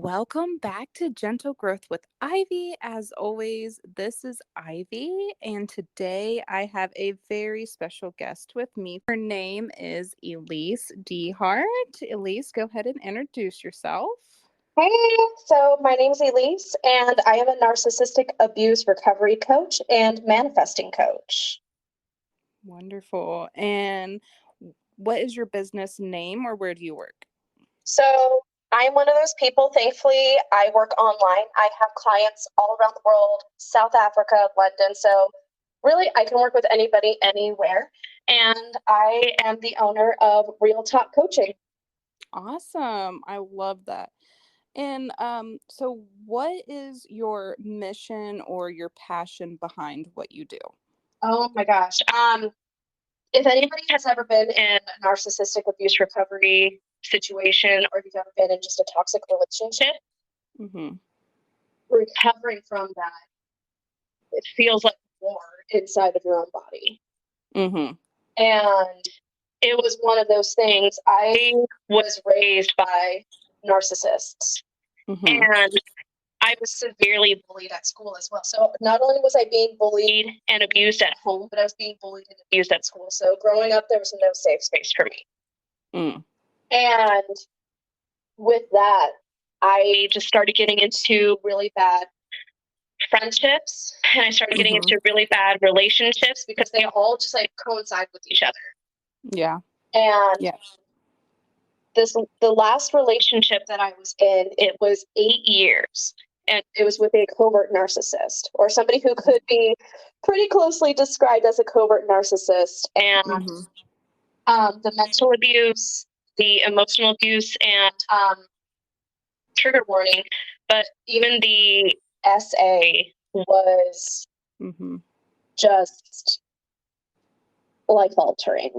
Welcome back to Gentle Growth with Ivy. As always, this is Ivy, and today I have a very special guest with me. Her name is Elise Dehart. Elise, go ahead and introduce yourself. Hey, so my name's Elise, and I am a narcissistic abuse recovery coach and manifesting coach. Wonderful. And what is your business name, or where do you work? So I'm one of those people, thankfully, I work online. I have clients all around the world, South Africa, London. So really, I can work with anybody, anywhere. And I am the owner of Real Talk Coaching. Awesome. I love that. And so what is your mission or your passion behind what you do? Oh my gosh. If anybody has ever been in a narcissistic abuse recovery situation, or if you've ever been in just a toxic relationship, recovering from that, it feels like war inside of your own body. And it was one of those things. I was raised by narcissists, and I was severely bullied at school as well. So not only was I being bullied and abused at home, but I was being bullied and abused at school. So growing up, there was no safe space for me. And with that, I just started getting into really bad friendships, and I started getting into really bad relationships because they all just like coincide with each other. Yeah. And the last relationship that I was in, it was 8 years, and it was with a covert narcissist, or somebody who could be pretty closely described as a covert narcissist. And the mental abuse, the emotional abuse, and trigger warning, but even the SA was just life altering.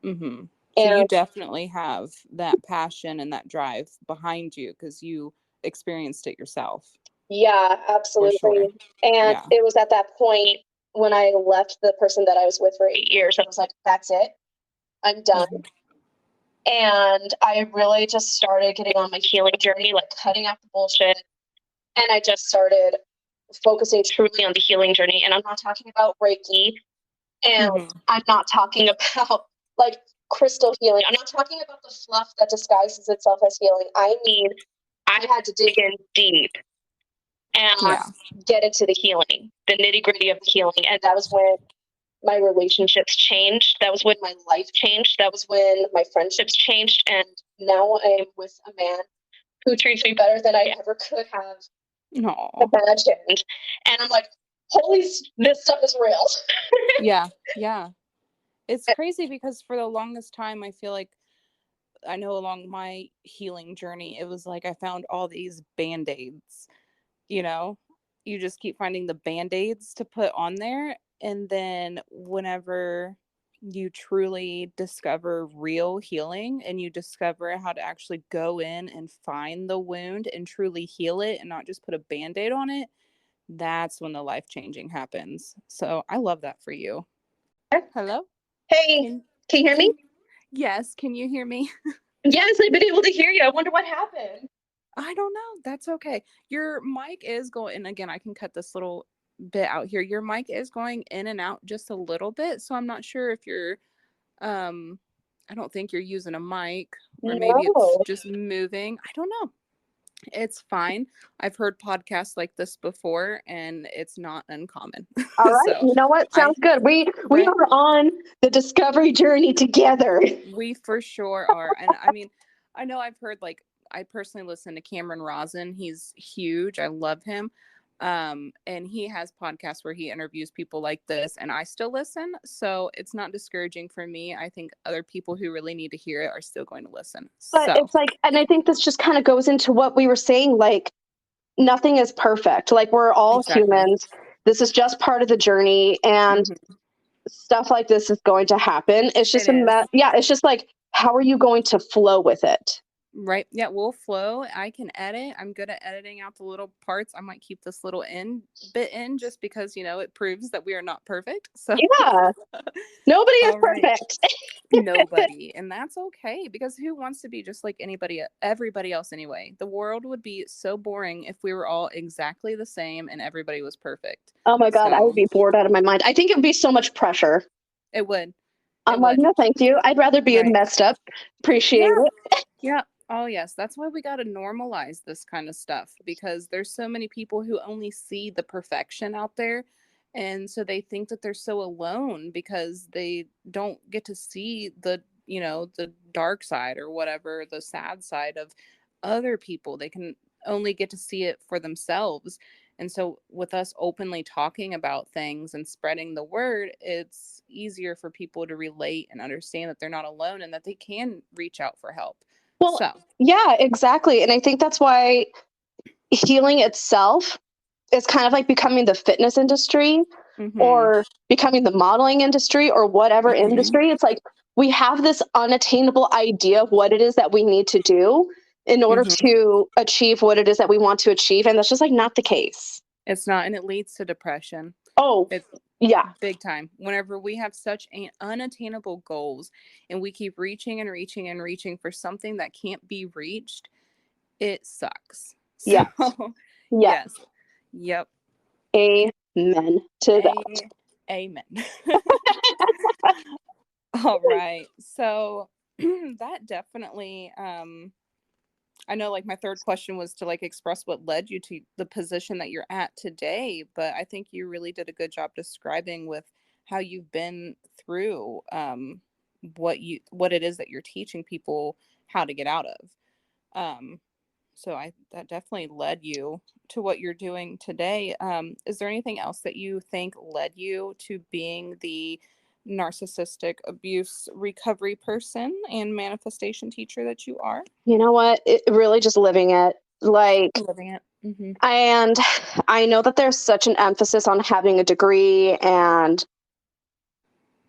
So you definitely have that passion and that drive behind you because you experienced it yourself. Yeah, absolutely. Sure. And it was at that point when I left the person that I was with for 8 years, I was like, that's it. I'm done. And I really just started getting on my healing journey, like cutting out the bullshit. And I just started focusing truly on the healing journey. And I'm not talking about Reiki. And I'm not talking about like crystal healing. I'm not talking about the fluff that disguises itself as healing. I mean, I had to dig in deep and get into the healing, the nitty-gritty of the healing. And that was when my relationships changed. That was when my life changed. That was when my friendships changed. And now I'm with a man who treats me better than I ever could have imagined. And I'm like, holy, this stuff is real. Yeah. It's crazy because for the longest time, I feel like, I know along my healing journey, it was like I found all these Band-Aids, you just keep finding the Band-Aids to put on there. And then whenever you truly discover real healing and you discover how to actually go in and find the wound and truly heal it and not just put a Band-Aid on it, that's when the life-changing happens. So I love that for you. Hello? Hey, can you hear me? Yes. Can you hear me? Yes, I've been able to hear you. I wonder what happened. I don't know. That's okay. Your mic is going, and again, I can cut this little bit out here. Your mic is going in and out just a little bit. So I'm not sure if you're, I don't think you're using a mic, or maybe it's just moving. I don't know. It's fine. I've heard podcasts like this before, and it's not uncommon. All right. So, you know what? Sounds good. We are on the discovery journey together. We for sure are. And I mean, I know I've heard, like, I personally listen to Cameron Rosin. He's huge. I love him. And he has podcasts where he interviews people like this, and I still listen. So it's not discouraging for me. I think other people who really need to hear it are still going to listen. But it's like, and I think this just kind of goes into what we were saying, like, nothing is perfect. Like, we're all humans. This is just part of the journey, and stuff like this is going to happen. It's just it's just like, how are you going to flow with it? Right. Yeah, we'll flow. I can edit. I'm good at editing out the little parts. I might keep this little bit in just because, it proves that we are not perfect. So yeah, nobody is perfect. Nobody. And that's okay, because who wants to be just like everybody else anyway? The world would be so boring if we were all exactly the same and everybody was perfect. Oh my God, I would So be bored out of my mind. I think it would be so much pressure. it would. I'm It like, would. no, thank you. I'd rather be Right. messed up. Appreciate Yeah. it. Yeah. Oh, yes. That's why we got to normalize this kind of stuff, because there's so many people who only see the perfection out there. And so they think that they're so alone because they don't get to see the dark side or whatever, the sad side of other people. They can only get to see it for themselves. And so, with us openly talking about things and spreading the word, it's easier for people to relate and understand that they're not alone and that they can reach out for help. Well, So, yeah, exactly. And I think that's why healing itself is kind of like becoming the fitness industry mhm, or becoming the modeling industry or whatever mhm, industry. It's like we have this unattainable idea of what it is that we need to do in order mhm. to achieve what it is that we want to achieve. And that's just like not the case. It's not, and it leads to depression. Oh, It's yeah. big time. Whenever we have such unattainable goals and we keep reaching and reaching and reaching for something that can't be reached, it sucks. So, Yes. Yes. yes. Yep. Amen to that. A amen. All right. So that definitely I know, like, my third question was to like express what led you to the position that you're at today, but I think you really did a good job describing with how you've been through what it is that you're teaching people how to get out of. Um so I that definitely led you to what you're doing today. Is there anything else that you think led you to being the narcissistic abuse recovery person and manifestation teacher that you are? You know what? It really just living it. Like, Living it. Mhm. and I know that there's such an emphasis on having a degree and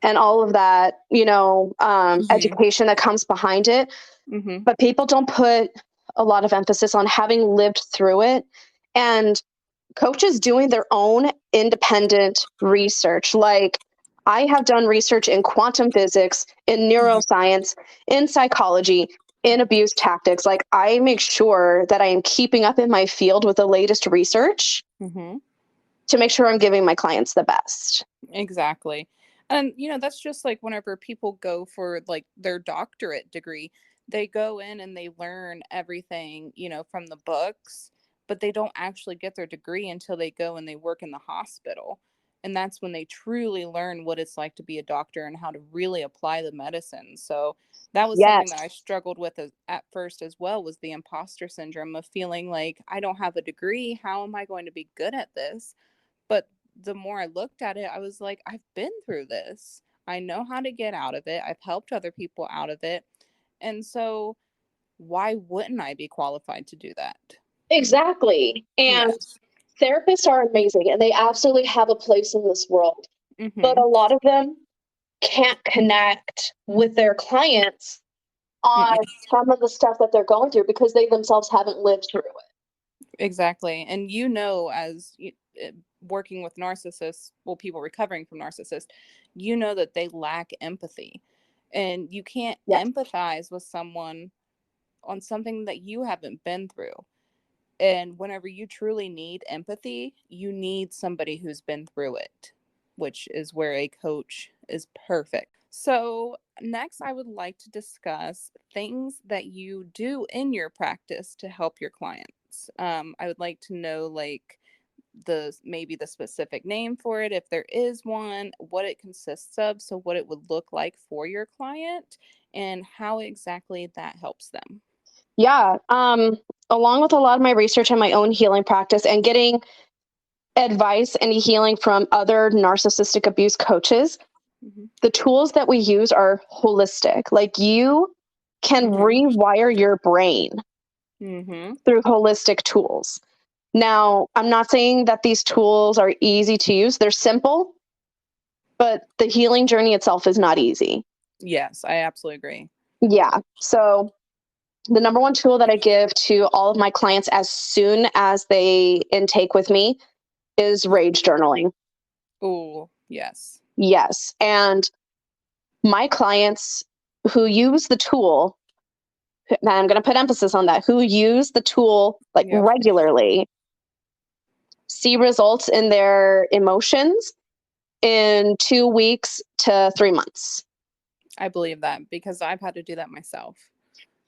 all of that, Mhm. education that comes behind it. Mhm. But people don't put a lot of emphasis on having lived through it and coaches doing their own independent research. Like, I have done research in quantum physics, in Mhm. neuroscience, in psychology, in abuse tactics. Like, I make sure that I am keeping up in my field with the latest research Mhm. to make sure I'm giving my clients the best. Exactly. And that's just like whenever people go for like their doctorate degree, they go in and they learn everything, from the books, but they don't actually get their degree until they go and they work in the hospital. And that's when they truly learn what it's like to be a doctor and how to really apply the medicine. So that was something that I Yes, struggled with at first as well, was the imposter syndrome of feeling like I don't have a degree. How am I going to be good at this? But the more I looked at it, I was like, I've been through this. I know how to get out of it. I've helped other people out of it. And so why wouldn't I be qualified to do that? exactly. And Yes. therapists are amazing and they absolutely have a place in this world. But Mhm. a lot of them can't connect with their clients on Mm-mm. some of the stuff that they're going through because they themselves haven't lived through it. Exactly. And as working with narcissists, well, people recovering from narcissists, that they lack empathy. And you can't Yes. empathize with someone on something that you haven't been through. And whenever you truly need empathy, you need somebody who's been through it, which is where a coach is perfect. So, next, I would like to discuss things that you do in your practice to help your clients. I would like to know, like, maybe the specific name for it, if there is one, what it consists of, so what it would look like for your client, and how exactly that helps them. Yeah. Along with a lot of my research and my own healing practice and getting advice and healing from other narcissistic abuse coaches, Mhm. the tools that we use are holistic. Like, you can Mhm. rewire your brain Mhm. through holistic tools. Now, I'm not saying that these tools are easy to use. They're simple, but the healing journey itself is not easy. Yes, I absolutely agree. Yeah. So, the number one tool that I give to all of my clients as soon as they intake with me is rage journaling. Oh, yes. Yes. And my clients who use the tool, and I'm going to put emphasis on that, who use the tool like regularly, see results in their emotions in 2 weeks to 3 months. I believe that because I've had to do that myself.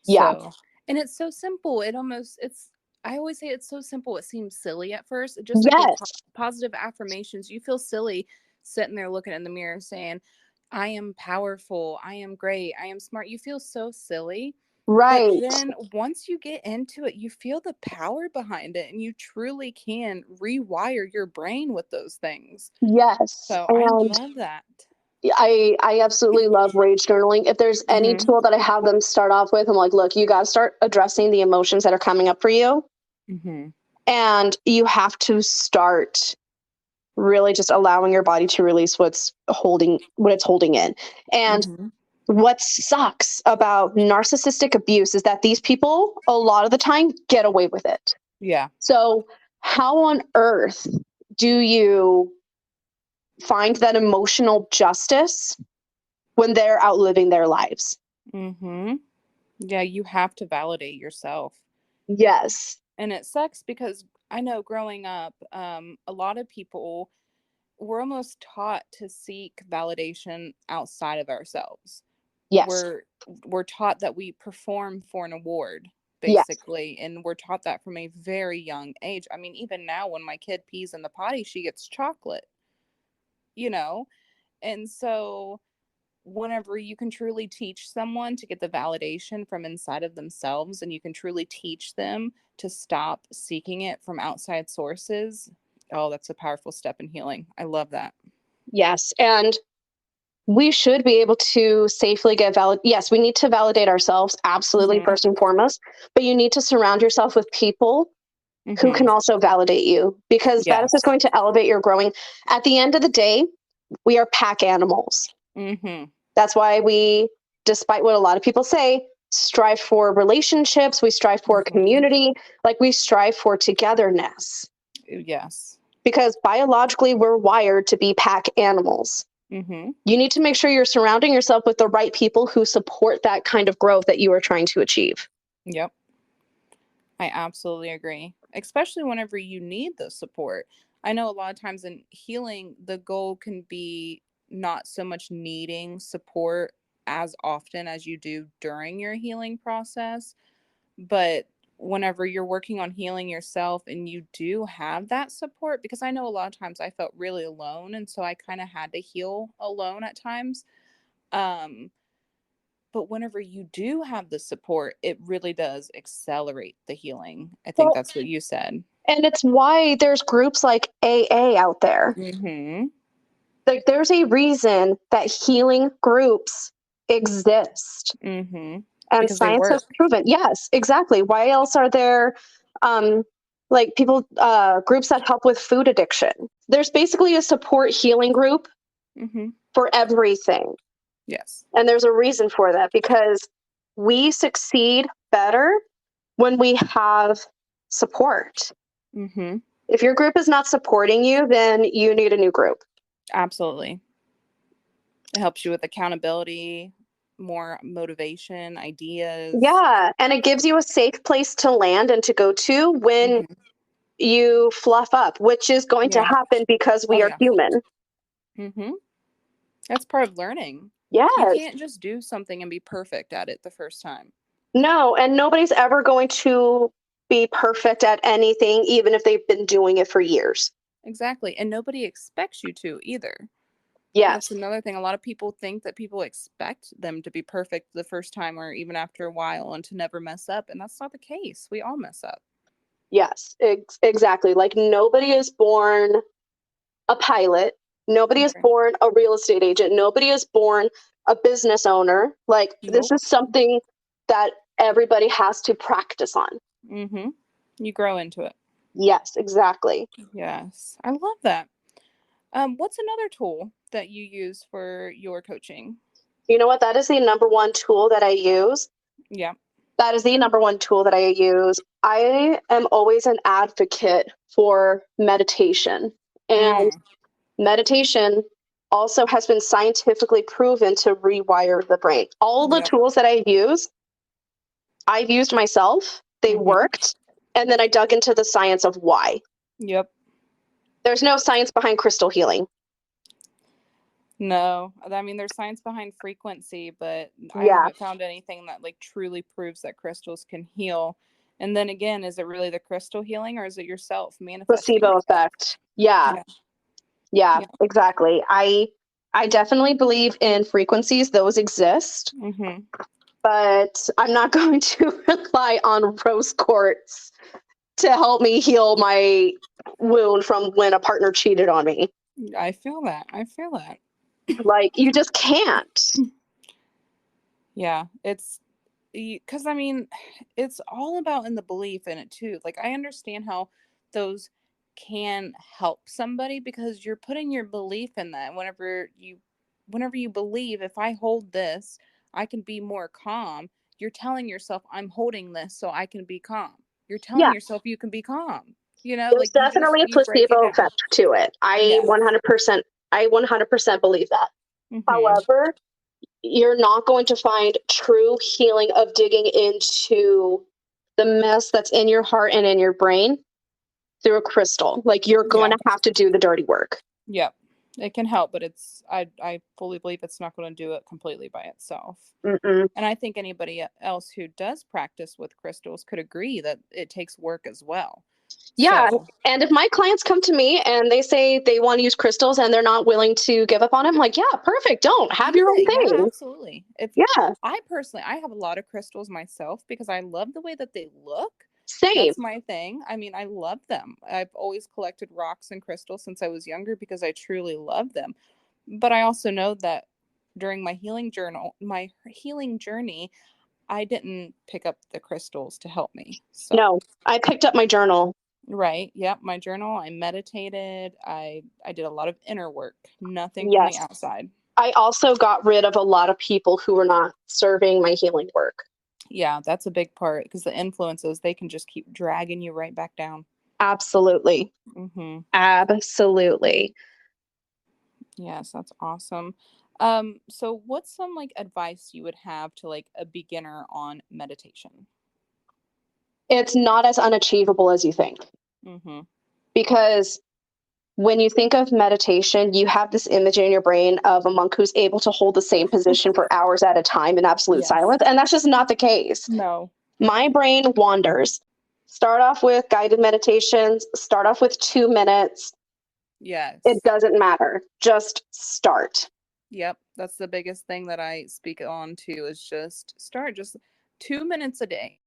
Yeah. So, and it's so simple. I always say it's so simple. It seems silly at first. Just like with positive affirmations, you feel silly sitting there looking in the mirror saying, I am powerful. I am great. I am smart. You feel so silly. Right. But then once you get into it, you feel the power behind it and you truly can rewire your brain with those things. Yes. So I love that. I absolutely love rage journaling. If there's any tool that I have them start off with, I'm like, look, you got to start addressing the emotions that are coming up for you. And you have to start really just allowing your body to release what it's holding in. And what sucks about narcissistic abuse is that these people, a lot of the time, get away with it. Yeah. So how on earth do you find that emotional justice when they're outliving their lives? Yeah, you have to validate yourself. Yes. And it sucks because I know growing up, a lot of people were almost taught to seek validation outside of ourselves. Yes. We're taught that we perform for an award, basically, and we're taught that from a very young age. I mean, even now when my kid pees in the potty, she gets chocolate, and so whenever you can truly teach someone to get the validation from inside of themselves and you can truly teach them to stop seeking it from outside sources, oh, that's a powerful step in healing. I love that. Yes. And we should be able to safely get yes, we need to validate ourselves, absolutely, first and foremost, but you need to surround yourself with people who can also validate you, because that is just going to elevate your growing. At the end of the day, we are pack animals. That's why we, despite what a lot of people say, strive for relationships. We strive for community. Like, we strive for togetherness. Yes. Because biologically, we're wired to be pack animals. You need to make sure you're surrounding yourself with the right people who support that kind of growth that you are trying to achieve. Yep. I absolutely agree, especially whenever you need the support. I know a lot of times in healing, the goal can be not so much needing support as often as you do during your healing process, but whenever you're working on healing yourself and you do have that support, because I know a lot of times I felt really alone, and so I kind of had to heal alone at times. But whenever you do have the support, it really does accelerate the healing. I think that's what you said. And it's why there's groups like AA out there. Like, there's a reason that healing groups exist. And because science has proven. Yes, exactly. Why else are there like people, groups that help with food addiction? There's basically a support healing group for everything. Yes. And there's a reason for that, because we succeed better when we have support. If your group is not supporting you, then you need a new group. Absolutely. It helps you with accountability, more motivation, ideas. Yeah. And it gives you a safe place to land and to go to when you fluff up, which is going to happen because we are human. That's part of learning. Yeah. You can't just do something and be perfect at it the first time. No, and nobody's ever going to be perfect at anything, even if they've been doing it for years. Exactly. And nobody expects you to either. Yes. That's another thing. A lot of people think that people expect them to be perfect the first time or even after a while and to never mess up. And that's not the case. We all mess up. Yes, exactly. Like, nobody is born a pilot. Nobody is born a real estate agent. Nobody is born a business owner. Like, this is something that everybody has to practice on. You grow into it. Yes, exactly. Yes. I love that. What's another tool that you use for your coaching? You know what? That is the number one tool that I use. Yeah. That is the number one tool that I use. I am always an advocate for meditation. And meditation also has been scientifically proven to rewire the brain. All the tools that I've used myself, they worked, and then I dug into the science of why. Yep. There's no science behind crystal healing. No, I mean, there's science behind frequency, but I haven't found anything that like truly proves that crystals can heal. And then again, is it really the crystal healing, or is it yourself manifesting? Placebo effect. Yeah, exactly. I definitely believe in frequencies. Those exist. But I'm not going to rely on rose quartz to help me heal my wound from when a partner cheated on me. I feel that. Like, you just can't. Yeah, it's because I mean, it's all about in the belief in it too. Like, I understand how those can help somebody because you're putting your belief in that. Whenever you believe, if I hold this, I can be more calm. You're telling yourself, I'm holding this so I can be calm. You're telling yourself you can be calm. You know, there's like definitely a placebo effect to it. I 100% believe that. However, you're not going to find true healing of digging into the mess that's in your heart and in your brain through a crystal. Like, you're going to have to do the dirty work. Yep. It can help, but I fully believe it's not going to do it completely by itself. And I think anybody else who does practice with crystals could agree that it takes work as well. Yeah. So. And if my clients come to me and they say they want to use crystals and they're not willing to give up on them, I'm like, yeah, perfect. Don't have your own thing. Yeah, absolutely. I have a lot of crystals myself because I love the way that they look. Same. That's my thing. I mean, I love them. I've always collected rocks and crystals since I was younger because I truly love them. But I also know that during my healing journey, I didn't pick up the crystals to help me. So. No, I picked up my journal. Right. Yep. My journal. I meditated. I did a lot of inner work. Nothing from the outside. I also got rid of a lot of people who were not serving my healing work. Yeah, that's a big part because the influences, they can just keep dragging you right back down. Absolutely. Absolutely. Yes, that's awesome. So what's some like advice you would have to like a beginner on meditation? It's not as unachievable as you think. Because when you think of meditation, you have this image in your brain of a monk who's able to hold the same position for hours at a time in absolute silence. And that's just not the case. No. My brain wanders. Start off with guided meditations. Start off with 2 minutes. Yes. It doesn't matter. Just start. Yep. That's the biggest thing that I speak on too is just start just 2 minutes a day.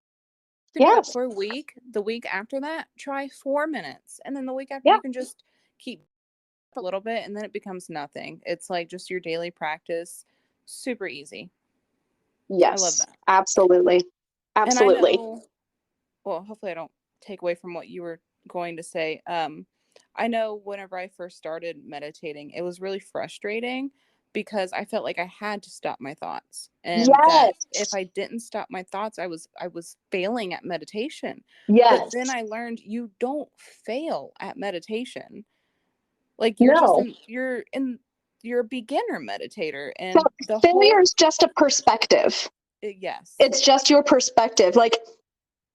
Do it for a week. The week after that, try 4 minutes. And then the week after, you can just keep a little bit and then it becomes nothing. It's like just your daily practice. Super easy. Yes. I love that. Absolutely. Absolutely. Hopefully I don't take away from what you were going to say. I know whenever I first started meditating, it was really frustrating because I felt like I had to stop my thoughts. And that if I didn't stop my thoughts, I was failing at meditation. But then I learned you don't fail at meditation. Like you're a beginner meditator, and failure is just a perspective. Yes. It's just your perspective. Like,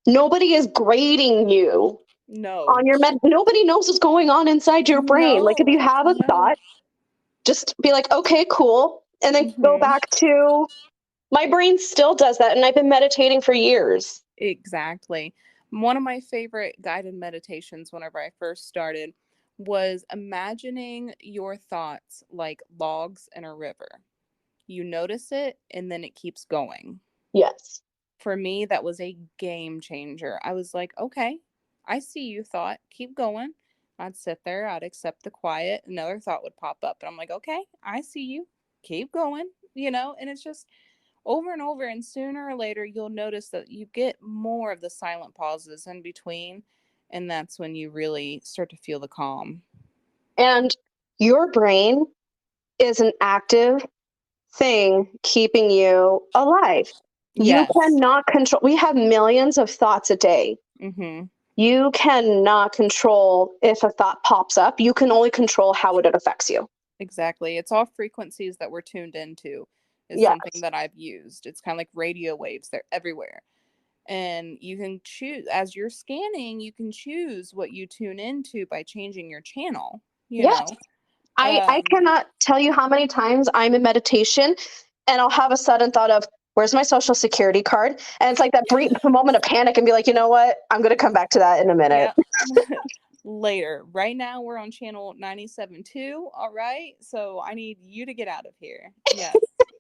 nobody is grading you. No. On your nobody knows what's going on inside your brain. Like, if you have a thought, just be like, okay, cool. And then go back to, my brain still does that. And I've been meditating for years. Exactly. One of my favorite guided meditations whenever I first started was imagining your thoughts like logs in a river. You notice it and then it keeps going. Yes. For me, that was a game changer. I was like, okay, I see you, thought. Keep going. I'd sit there. I'd accept the quiet. Another thought would pop up. And I'm like, okay, I see you. Keep going. And it's just over and over. And sooner or later, you'll notice that you get more of the silent pauses in between. And that's when you really start to feel the calm. And your brain is an active thing keeping you alive. Yes. You cannot control. We have millions of thoughts a day. You cannot control if a thought pops up. You can only control how it affects you. Exactly. It's all frequencies that we're tuned into is Yes. something that I've used. It's kind of like radio waves. They're everywhere. And you can choose, as you're scanning, you can choose what you tune into by changing your channel, you Yes. know? I cannot tell you how many times I'm in meditation and I'll have a sudden thought of, where's my social security card? And it's like that brief moment of panic and be like, you know what? I'm going to come back to that in a minute. Yep. Later. Right now we're on channel 97.2. All right. So I need you to get out of here. Yes.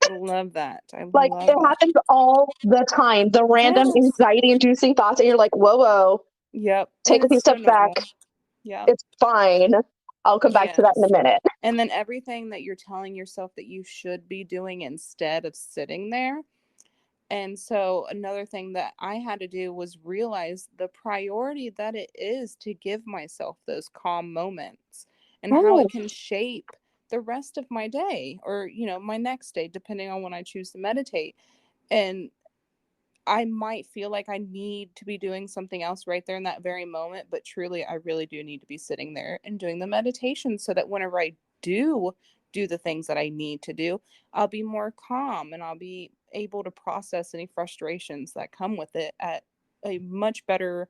I love that. I Like, love it that. happens all the time. The random Yes. anxiety-inducing thoughts, and you're like, whoa, Yep. take And a few it's so steps back. normal. Yeah. It's fine. I'll come back to that in a Yes. minute. And then everything that you're telling yourself that you should be doing instead of sitting there. And so another thing that I had to do was realize the priority that it is to give myself those calm moments and how Oh, it can shape the rest of my day or, my next day, depending on when I choose to meditate. And I might feel like I need to be doing something else right there in that very moment, but truly, I really do need to be sitting there and doing the meditation so that whenever I do the things that I need to do, I'll be more calm and I'll be able to process any frustrations that come with it at a much better,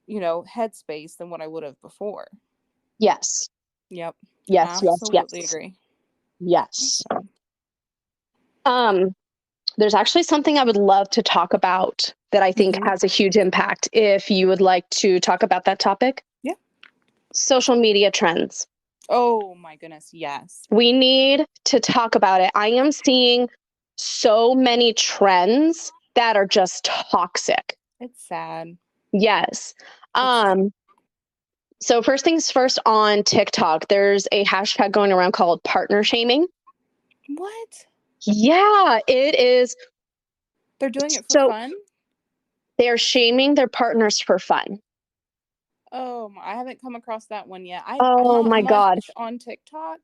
headspace than what I would have before. yes. Yep. Yes, yes, Absolutely yes. agree. Yes. So, There's actually something I would love to talk about that I think has a huge impact. If you would like to talk about that topic. Yeah. Social media trends. Oh my goodness, yes. We need to talk about it. I am seeing so many trends that are just toxic. It's sad. Yes. It's So first things first, on TikTok, there's a hashtag going around called partner shaming. what? Yeah, it is. They're doing it for So fun? they're shaming their partners for fun. Oh, I haven't come across that one yet. I'm Oh not my God. much on TikTok.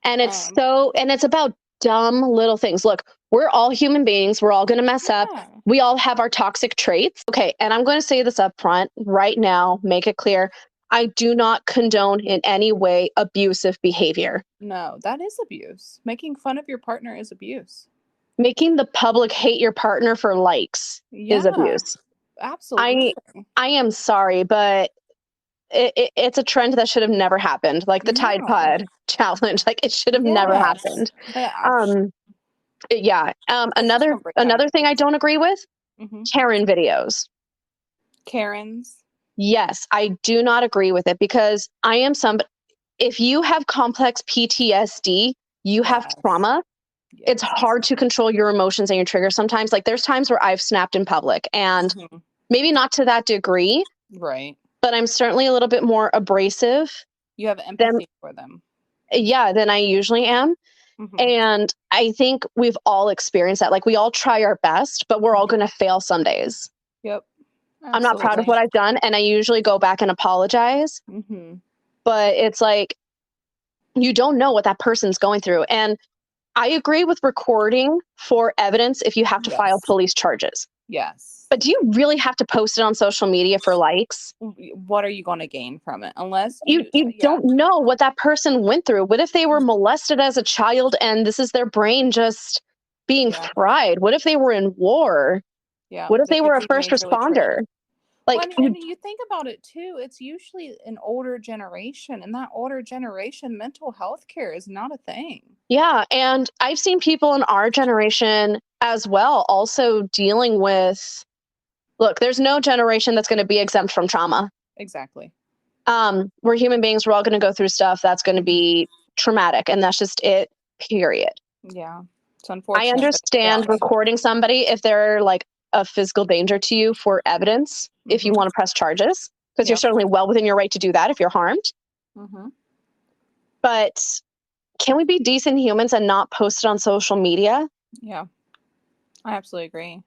And it's about dumb little things. Look, we're all human beings. We're all going to mess up. Yeah. We all have our toxic traits. Okay. And I'm going to say this up front right now, make it clear. I do not condone in any way abusive behavior. No, that is abuse. Making fun of your partner is abuse. Making the public hate your partner for likes is Yeah, abuse. absolutely. I am sorry, but it's a trend that should have never happened. Like the Tide No. Pod challenge, like it should have never Yes. happened. Yeah. Yeah. It's just gonna break down. Another thing I don't agree with, Karen videos. Karens. Yes, I do not agree with it because I am if you have complex PTSD, you have Yes. trauma. It's Yes. hard to control your emotions and your triggers sometimes. Like there's times where I've snapped in public and maybe not to that degree, Right. but I'm certainly a little bit more abrasive. You have empathy for them. Yeah, than I usually am. And I think we've all experienced that. Like we all try our best, but we're all going to fail some days. Yep. Absolutely. I'm not proud of what I've done. And I usually go back and apologize. But it's like, you don't know what that person's going through. And I agree with recording for evidence if you have to file police charges. Yes. But do you really have to post it on social media for likes? What are you going to gain from it? Unless you don't know what that person went through. What if they were molested as a child and this is their brain just being fried? What if they were in war? Yeah. What if they were a first responder? Like, and you think about it too, it's usually an older generation, and that older generation, mental health care is not a thing. Yeah. And I've seen people in our generation as well also dealing with, look, there's no generation that's going to be exempt from trauma. Exactly. We're human beings. We're all going to go through stuff that's going to be traumatic, and that's just it, period. Yeah. It's unfortunate. I understand recording somebody if they're like a physical danger to you for evidence, if you want to press charges, because you're certainly well within your right to do that if you're harmed. But can we be decent humans and not post it on social media? Yeah, I absolutely agree.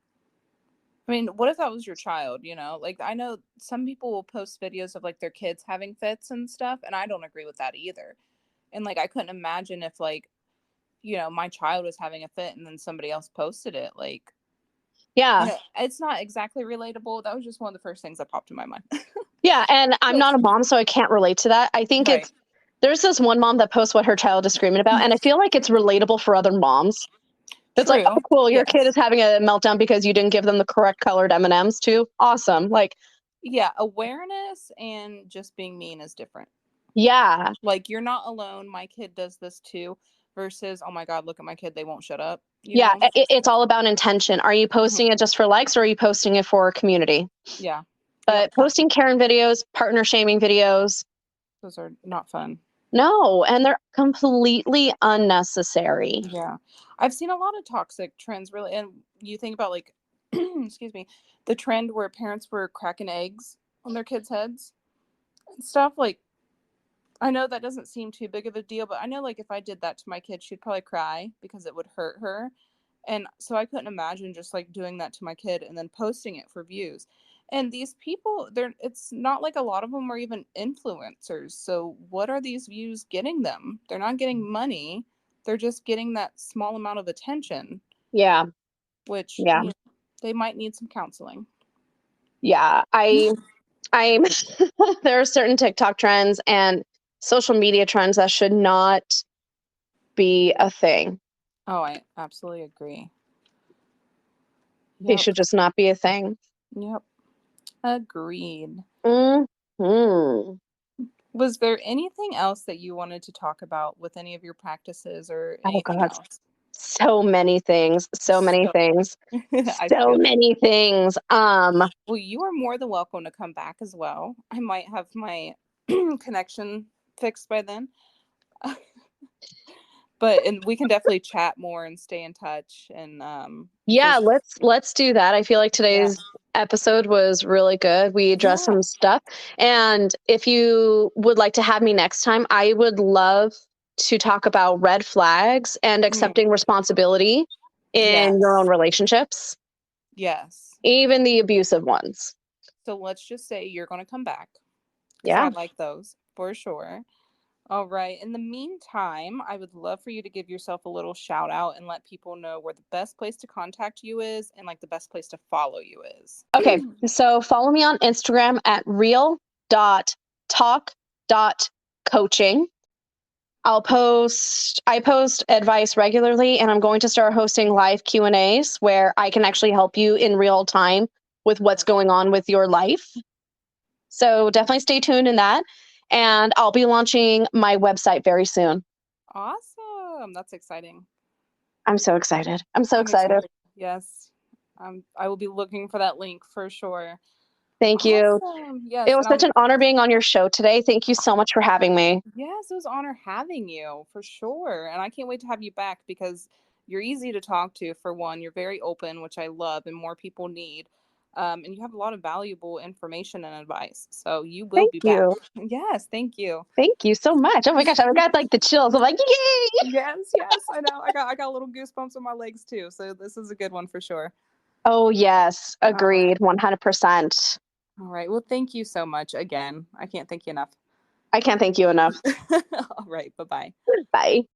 I mean, what if that was your child, Like, I know some people will post videos of, like, their kids having fits and stuff, and I don't agree with that either. And, like, I couldn't imagine if, like, my child was having a fit and then somebody else posted it, like, yeah, it's not exactly relatable. That was just one of the first things that popped in my mind. Yeah, and I'm not a mom, so I can't relate to that. I think it's There's this one mom that posts what her child is screaming about, and I feel like it's relatable for other moms. It's True. like, oh, cool, your Yes. kid is having a meltdown because you didn't give them the correct colored M&Ms too. Awesome. Like, yeah, awareness and just being mean is different. Yeah. Like, you're not alone. My kid does this too. Versus, oh my God, look at my kid. They won't shut up. You know? It's all about intention. Are you posting it just for likes, or are you posting it for community? Yeah. But posting Karen videos, partner shaming videos, those are not fun. No, and they're completely unnecessary. Yeah. I've seen a lot of toxic trends really, and you think about like, excuse me, the trend where parents were cracking eggs on their kids' heads and stuff. Like, I know that doesn't seem too big of a deal, but I know like if I did that to my kid, she'd probably cry because it would hurt her. And so I couldn't imagine just like doing that to my kid and then posting it for views. And these people, it's not like a lot of them are even influencers. So what are these views getting them? They're not getting money. They're just getting that small amount of attention. Yeah. Which Yeah. They might need some counseling. Yeah. I'm there are certain TikTok trends and social media trends that should not be a thing. Oh, I absolutely agree. They should just not be a thing. Yep. Agreed. Mm-hmm. Was there anything else that you wanted to talk about with any of your practices or anything else? So many things. So many things. So many things. Well, you are more than welcome to come back as well. I might have my connection fixed by then. And we can definitely chat more and stay in touch. And yeah, let's do that. I feel like today's episode was really good. We addressed some stuff. And if you would like to have me next time, I would love to talk about red flags and accepting responsibility in your own relationships. Yes. Even the abusive ones. So let's just say you're going to come back. Yeah. I like those for sure. All right. In the meantime, I would love for you to give yourself a little shout out and let people know where the best place to contact you is and like the best place to follow you is. Okay. So follow me on Instagram at real.talk.coaching. I post advice regularly, and I'm going to start hosting live Q&As where I can actually help you in real time with what's going on with your life. So definitely stay tuned in that. And I'll be launching my website very soon. Awesome. That's exciting. I'm so excited. I'm excited. Yes. I will be looking for that link for sure. Thank you. Yes, it was such an honor being on your show today. Thank you so much for having me. Yes, it was an honor having you for sure. And I can't wait to have you back because you're easy to talk to, for one. You're very open, which I love and more people need. And you have a lot of valuable information and advice. So you will be back. Yes, thank you. Thank you so much. Oh my gosh, I got like the chills. I'm like, yay! Yes, I know. I got little goosebumps on my legs too. So this is a good one for sure. Oh yes, agreed, 100%. All right. Well, thank you so much again. I can't thank you enough. I can't thank you enough. All right. Bye-bye. Bye.